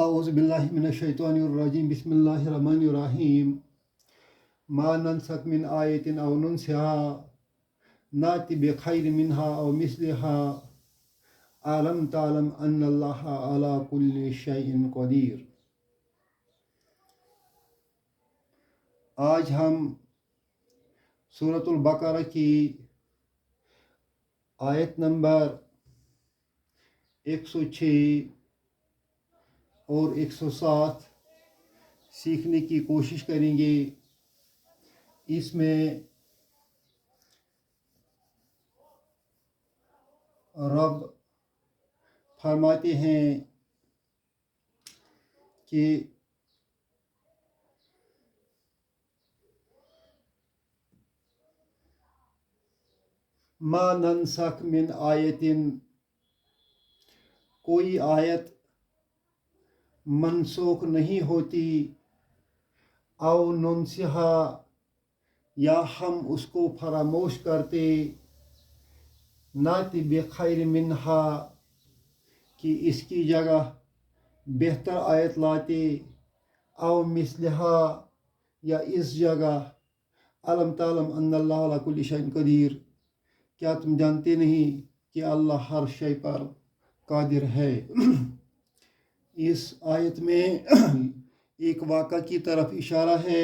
اعوذ باللہ من الشیطان الرجیم بسم اللہ الرحمن الرحیم ما ننسخ من آیت او ننسها نأتی بخیر منها او مثلها علم تعلم ان اللہ علی کل شیء قدیر۔ آج ہم سورۃ البقرہ کی آیت نمبر 106 اور 107 سیکھنے کی کوشش کریں گے۔ اس میں رب فرماتے ہیں کہ ما ننسخ من آیت، کوئی آیت منسوخ نہیں ہوتی، او ننسہا یا ہم اس کو فراموش کرتے، ناتی بخیر منہا کہ اس کی جگہ بہتر آیت لاتے، او مثلہا یا اس جگہ علم تعلم ان اللہ علی کل شیء قدیر، کیا تم جانتے نہیں کہ اللہ ہر شے پر قادر ہے۔ اس آیت میں ایک واقعہ کی طرف اشارہ ہے۔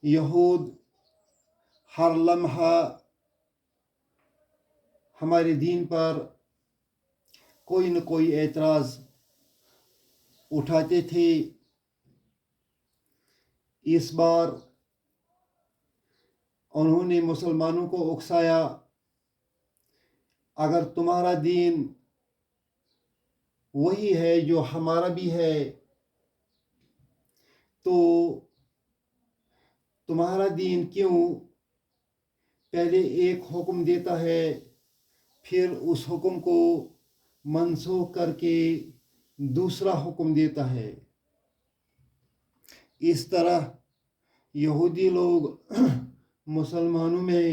یہود ہر لمحہ ہمارے دین پر کوئی نہ کوئی اعتراض اٹھاتے تھے۔ اس بار انہوں نے مسلمانوں کو اکسایا، اگر تمہارا دین وہی ہے جو ہمارا بھی ہے تو تمہارا دین کیوں پہلے ایک حکم دیتا ہے پھر اس حکم کو منسوخ کر کے دوسرا حکم دیتا ہے۔ اس طرح یہودی لوگ مسلمانوں میں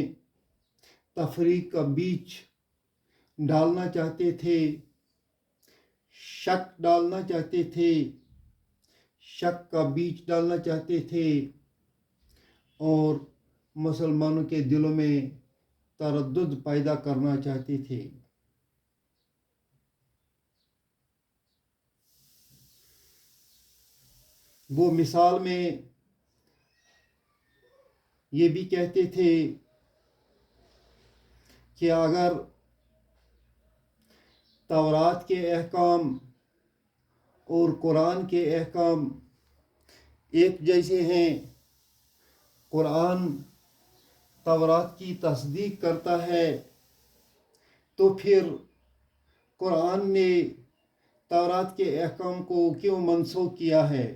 تفریق کا بیچ ڈالنا چاہتے تھے، شک ڈالنا چاہتے تھے، شک کا بیچ ڈالنا چاہتے تھے اور مسلمانوں کے دلوں میں تردد پیدا کرنا چاہتے تھے۔ وہ مثال میں یہ بھی کہتے تھے کہ اگر تورات کے احکام اور قرآن کے احکام ایک جیسے ہیں، قرآن تورات کی تصدیق کرتا ہے، تو پھر قرآن نے تورات کے احکام کو کیوں منسوخ کیا ہے؟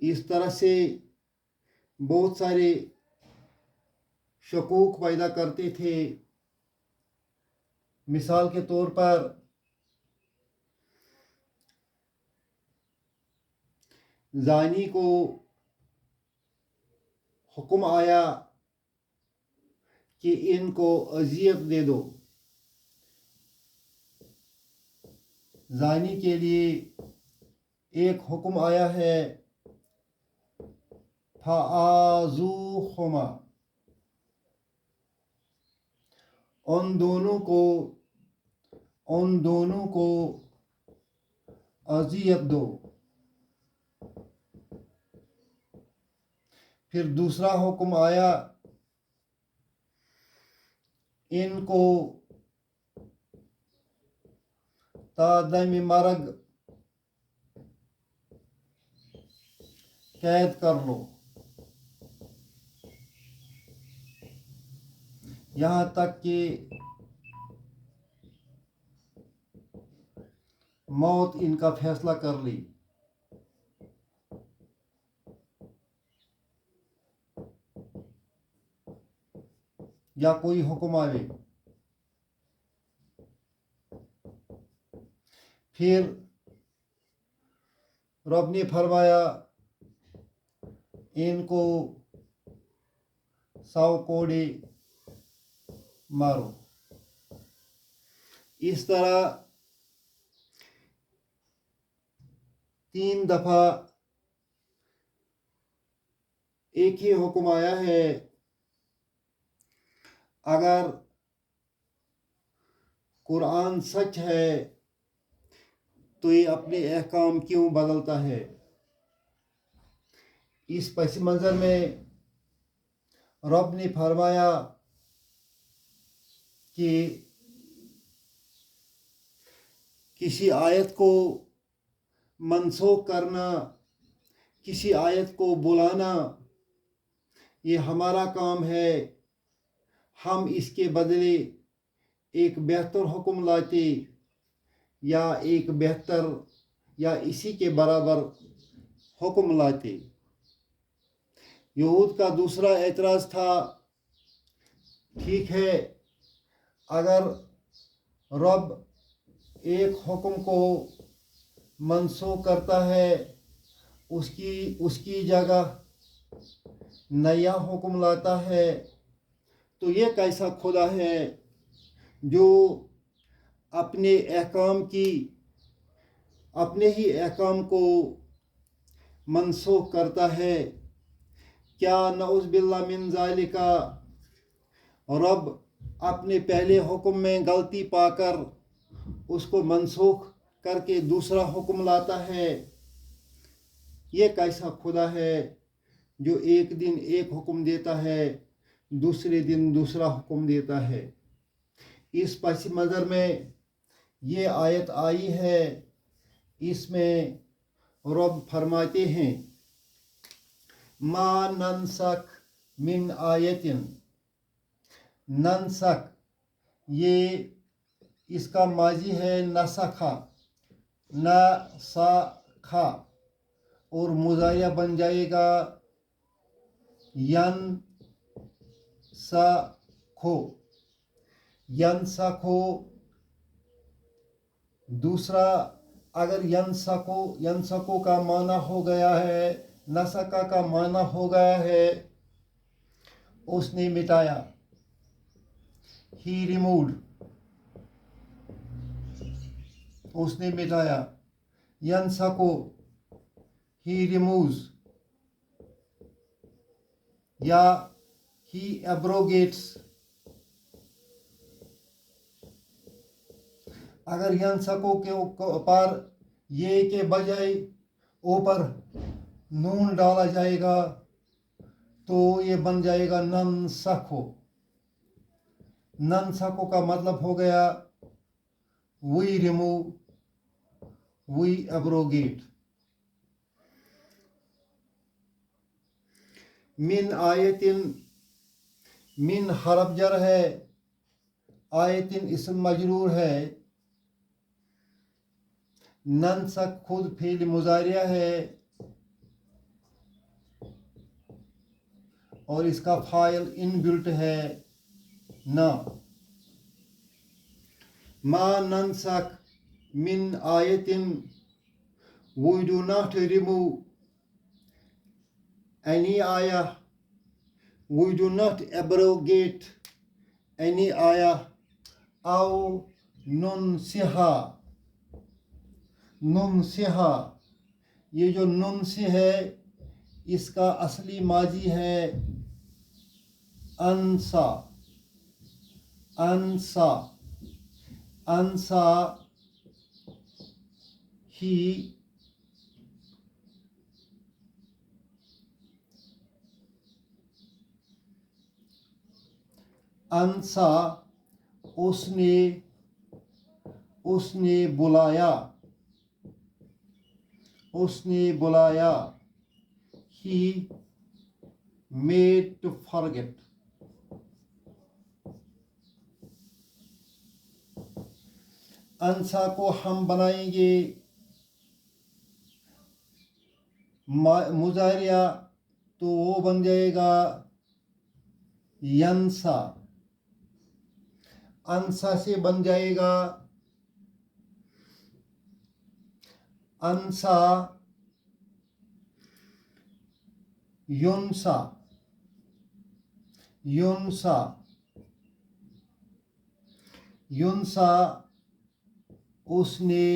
اس طرح سے بہت سارے شکوک پیدا کرتے تھے۔ مثال کے طور پر زانی کو حکم آیا کہ ان کو اذیت دے دو، زانی کے لیے ایک حکم آیا ہے فآذوہما، ان دونوں کو اذیت دو۔ پھر دوسرا حکم آیا ان کو تا دم مرگ قید کر لو، یہاں تک کہ موت ان کا فیصلہ کر لی۔ یا کوئی حکم آئے، پھر رب نے فرمایا ان کو 100 کوڑے مارو۔ اس طرح 3 دفعہ ایک ہی حکم آیا ہے، اگر قرآن سچ ہے تو یہ اپنے احکام کیوں بدلتا ہے؟ اس پس منظر میں رب نے فرمایا کہ کسی آیت کو منسوخ کرنا، کسی آیت کو بلانا، یہ ہمارا کام ہے۔ ہم اس کے بدلے ایک بہتر حکم لاتے یا ایک بہتر یا اسی کے برابر حکم لاتے۔ یہود کا دوسرا اعتراض تھا، ٹھیک ہے، اگر رب ایک حکم کو منسوخ کرتا ہے، اس کی جگہ نیا حکم لاتا ہے، تو یہ کیسا خدا ہے جو اپنے ہی احکام کو منسوخ کرتا ہے؟ کیا نعوذ باللہ من ذالک رب اپنے پہلے حکم میں غلطی پا کر اس کو منسوخ کر کے دوسرا حکم لاتا ہے؟ یہ کیسا خدا ہے جو ایک دن ایک حکم دیتا ہے، دوسرے دن دوسرا حکم دیتا ہے؟ اس پس منظر میں یہ آیت آئی ہے، اس میں رب فرماتے ہیں ما ننسخ من آیت، ننسخ یہ اس کا ماضی ہے نسخا، نسخا، اور مضارع بن جائے گا ینسخو، ینسخو۔ دوسرا اگر ینسخو کا معنی ہو گیا ہے، نسخا کا معنی ہو گیا ہے اس نے مٹایا، ہی ریموڈ، اس نے مٹایا، ینسخو ہی ریموز، یا ہی ایبروگیٹس۔ اگر ینسخو کے اوپر یہ کے بجائے اوپر نون ڈالا جائے گا تو یہ بن جائے گا ننسخو۔ ننسخو کا مطلب ہو گیا وی ریمو، وی ایبروگیٹ۔ من آیتن، من حرف جر ہے، آیتن اسم مجرور ہے، ننسخ خود فعل مضارع ہے اور اس کا فاعل ان بلٹ ہے نا۔ ما ننسخ من آیتن، we do not remove any ayah, we do not abrogate any ayah، او ننسخا، ننسخا، یہ جو ننسخ ہے اس کا اصلی ماضی ہے انسا، انسا، انسا ہی، انسا اس نے بلایا، اس نے بلایا، he made to forget۔ انسا کو ہم بنائیں گے مضارع تو وہ بن جائے گا ینسا، انسا سے بن جائے گا انسا، یونسا، یونسا، یونسا اس نے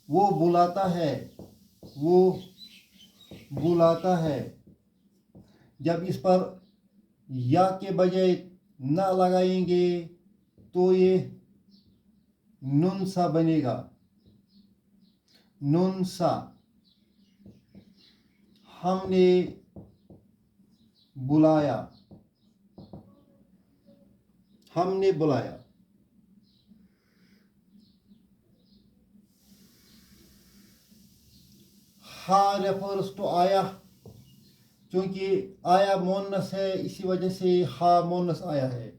وہ بلاتا ہے، وہ بلاتا ہے. جب اس پر یا کے بجائے نہ لگائیں گے تو یہ نون سا بنے گا. نون سا. ہم نے بلایا، ہم نے بلایا. ہا ریفرز ٹو آیا، چونکہ آیا مونس ہے اسی وجہ سے ہا مونس آیا ہے.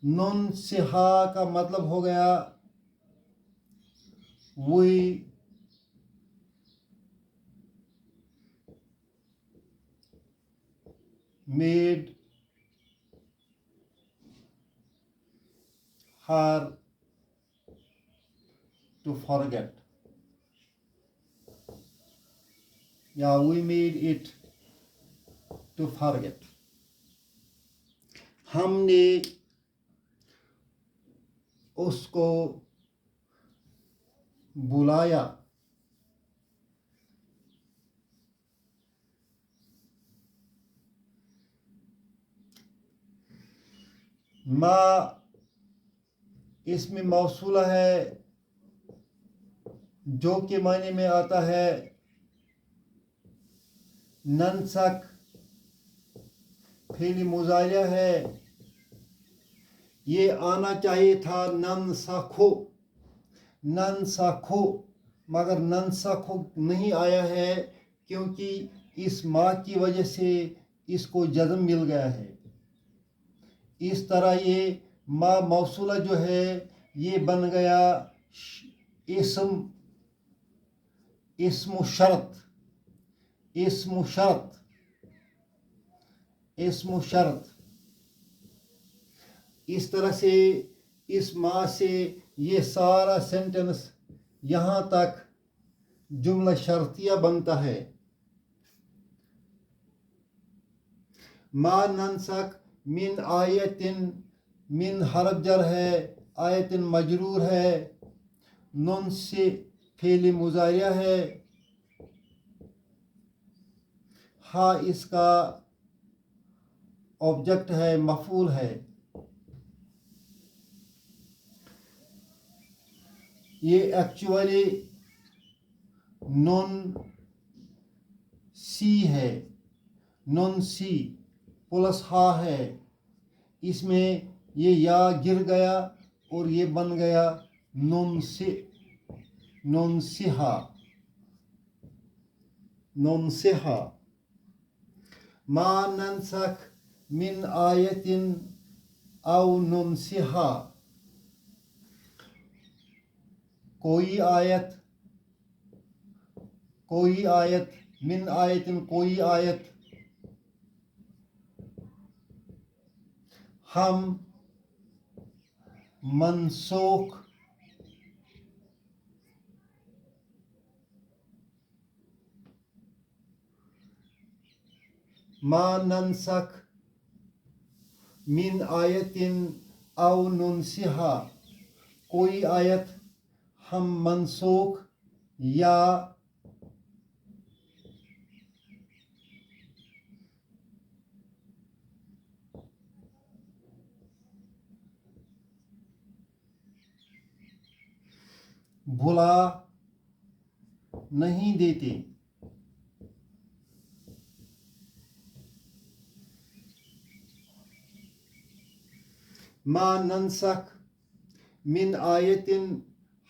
نون سے ہا کا مطلب ہو گیا وہی made her to forget. Yeah, we made it to forget. ہم نے اس کو بلایا. ما اس میں موصولہ ہے جو کے معنی میں آتا ہے ننسک. فعل مضارع ہے، یہ آنا چاہیے تھا ننسکھو، ننسکھو، مگر ننسکھو نہیں آیا ہے کیونکہ اس ما کی وجہ سے اس کو جزم مل گیا ہے. اس طرح یہ ما موصولہ جو ہے یہ بن گیا اسم شرط، اسم شرط، اسم شرط. اس طرح سے اس ما سے یہ سارا سینٹنس یہاں تک جملہ شرطیہ بنتا ہے. ما ننسک من آیتن، من حرف جر ہے، آیتن مجرور ہے، نون سے فعل مضارع ہے، ہا اس کا آبجیکٹ ہے، مفعول ہے. یہ ایکچولی نون سی ہے، نون سی پلس ہا ہے. اس میں یہ یا گر گیا اور یہ بن گیا نون سے، نون سہا، نون سہا. ما ننسخ من آیت او ننسہا. کوئی آیت، کوئی آیت، من آیتن کوئی آیت، ہم منسوخ ما ننسخ من آیت او ننسہا. کوئی آیت ہم منسوخ یا بھلا نہیں دیتے. ما ننسخ من آیتن،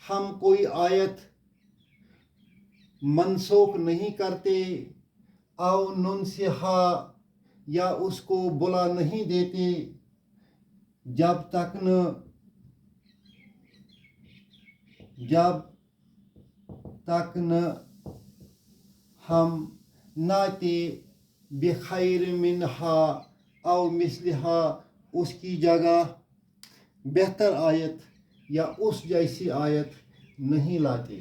ہم کوئی آیت منسوخ نہیں کرتے، او ننسہا یا اس کو بلا نہیں دیتے، جب تک نہ ہم ناتے بخیر منہا او مثلہا، اس کی جگہ بہتر آیت یا اس جیسی آیت نہیں لاتے.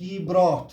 he brought,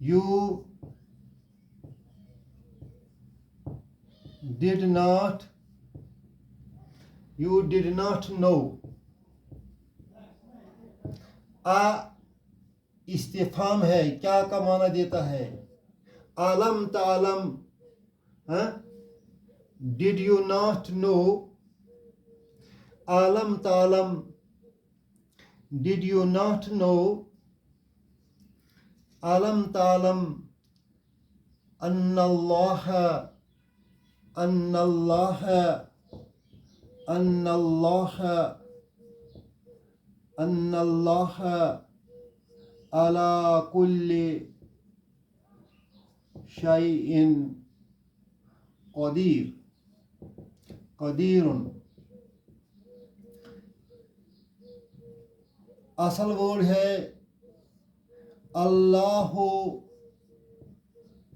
You did not know, آ استفہام ہے، کیا کا معنی دیتا ہے؟ عالم تعلم، ڈڈ یو ناٹ نو؟ عالم تعلم، ڈڈ یو ناٹ نو؟ عالم تعلم ان اللہ ان اللہ ان اللہ ان اللہ علی کل شیء قدیر، قدیر۔ اصل ورڈ ہے اللہ،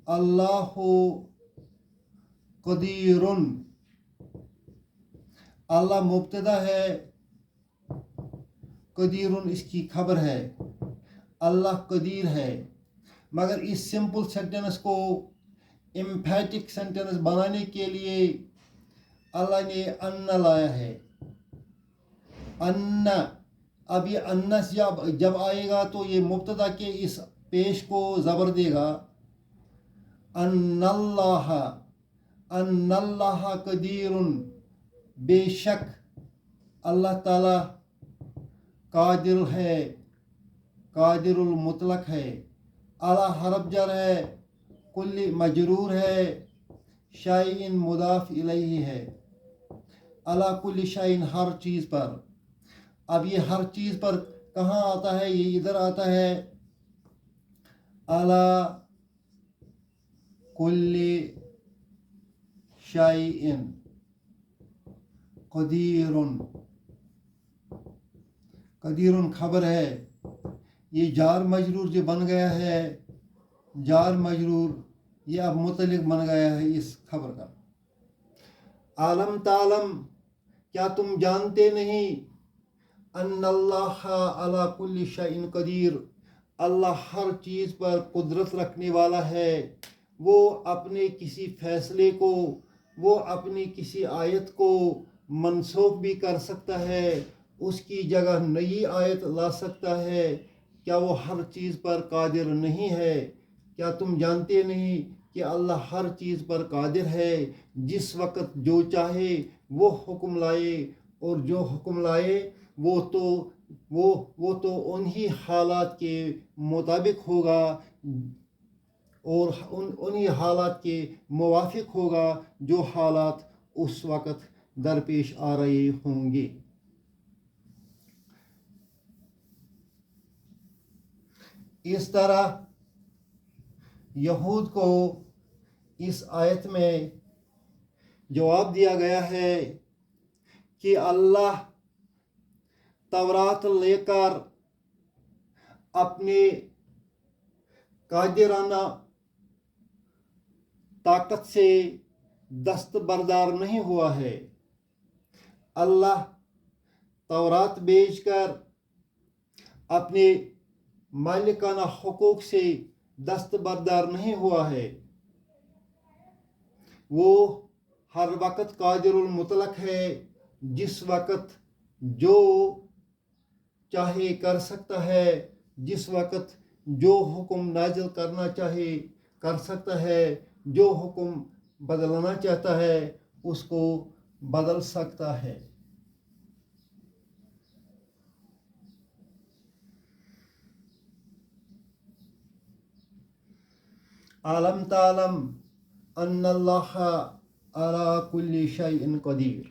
اللہ قدیر۔ اللہ مبتدا ہے، قدیر اس کی خبر ہے۔ اللہ قدیر ہے، مگر اس سمپل سینٹینس کو امپیٹک سینٹینس بنانے کے لیے اللہ نے ان لایا ہے۔ ان، اب یہ انس جب آئے گا تو یہ مبتدا کے اس پیش کو زبر دے گا۔ ان اللہ، ان اللہ قدیر، بے شک اللہ تعالی قادر ہے، قادر المطلق ہے۔ اللہ حرف جر ہے، کل مجرور ہے، شیء مضاف الیہ ہے۔ اللہ کل شیء، ہر چیز پر۔ اب یہ ہر چیز پر کہاں آتا ہے؟ یہ ادھر آتا ہے، اللہ کل شیء قدیر، قدیر خبر ہے۔ یہ جار مجرور جو بن گیا ہے، جار مجرور یہ اب متعلق بن گیا ہے اس خبر کا۔ عالم تعلم، کیا تم جانتے نہیں؟ ان اللہ علی کل شیء قدیر، اللہ ہر چیز پر قدرت رکھنے والا ہے۔ وہ اپنے کسی فیصلے کو، وہ اپنی کسی آیت کو منسوخ بھی کر سکتا ہے، اس کی جگہ نئی آیت لا سکتا ہے۔ کیا وہ ہر چیز پر قادر نہیں ہے؟ کیا تم جانتے نہیں کہ اللہ ہر چیز پر قادر ہے؟ جس وقت جو چاہے وہ حکم لائے، اور جو حکم لائے وہ تو انہی حالات کے مطابق ہوگا، اور انہی حالات کے موافق ہوگا جو حالات اس وقت درپیش آ رہے ہوں گے۔ اس طرح یہود کو اس آیت میں جواب دیا گیا ہے کہ اللہ تورات لے کر اپنے قادرانہ طاقت سے دستبردار نہیں ہوا ہے۔ اللہ تورات بیچ کر اپنے مالکانہ حقوق سے دستبردار نہیں ہوا ہے۔ وہ ہر وقت قادر المطلق ہے، جس وقت جو چاہے کر سکتا ہے، جس وقت جو حکم نازل کرنا چاہے کر سکتا ہے، جو حکم بدلنا چاہتا ہے اس کو بدل سکتا ہے۔ عالم تعلم ان اللہ علی کل شیء قدیر۔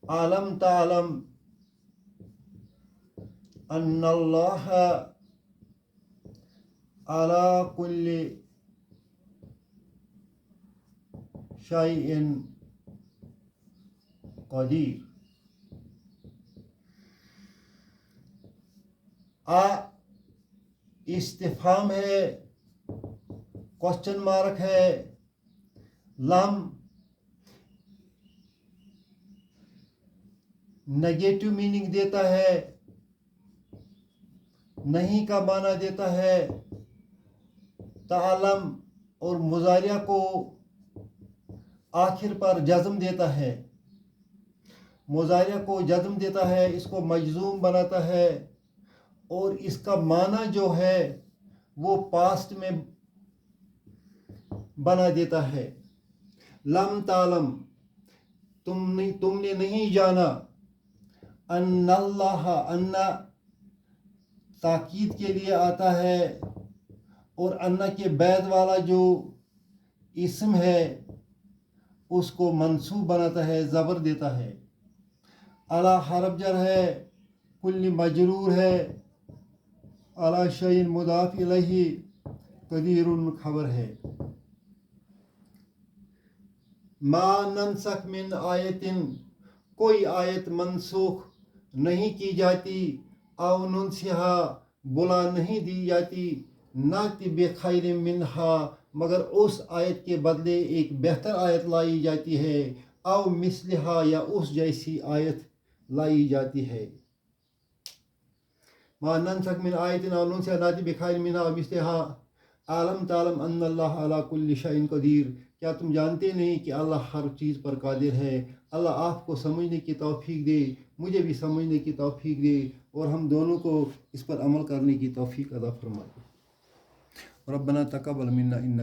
عالم تعلم ان اللہ علی کل شیء قدیر۔ استفہام ہے، کوسچن مارک ہے، لم نیگیٹو میننگ دیتا ہے، نہیں کا معنی دیتا ہے۔ تعلم اور مضارعہ کو آخر پر جزم دیتا ہے، مضارع کو جزم دیتا ہے، اس کو مجزوم بناتا ہے، اور اس کا معنی جو ہے وہ پاسٹ میں بنا دیتا ہے۔ لم تعلم، تم نے نہیں جانا، ان اللہ، ان تاکید کے لیے آتا ہے، اور ان کے بعد والا جو اسم ہے اس کو منصوب بناتا ہے، زبر دیتا ہے۔ علی حرف جر ہے، کل مجرور ہے، علی شیء مضاف الیہ، قدیر خبر ہے۔ ما ننسخ من آیت، کوئی آیت منسوخ نہیں کی جاتی، او ننسہا، بلا نہیں دی جاتی، ناتی بخیر منہا، مگر اس آیت کے بدلے ایک بہتر آیت لائی جاتی ہے، او مثلہا، یا اس جیسی آیت لائی جاتی ہے۔ ما ننسخ من آیت او ننسہا ناتی بخیر منہا او مثلہا، عالم تعلم ان اللہ علی کل شیء قدیر، کیا تم جانتے نہیں کہ اللہ ہر چیز پر قادر ہے؟ اللہ آپ کو سمجھنے کی توفیق دے، مجھے بھی سمجھنے کی توفیق دے، اور ہم دونوں کو اس پر عمل کرنے کی توفیق عطا فرمائے۔ ربنا تقبل منا انک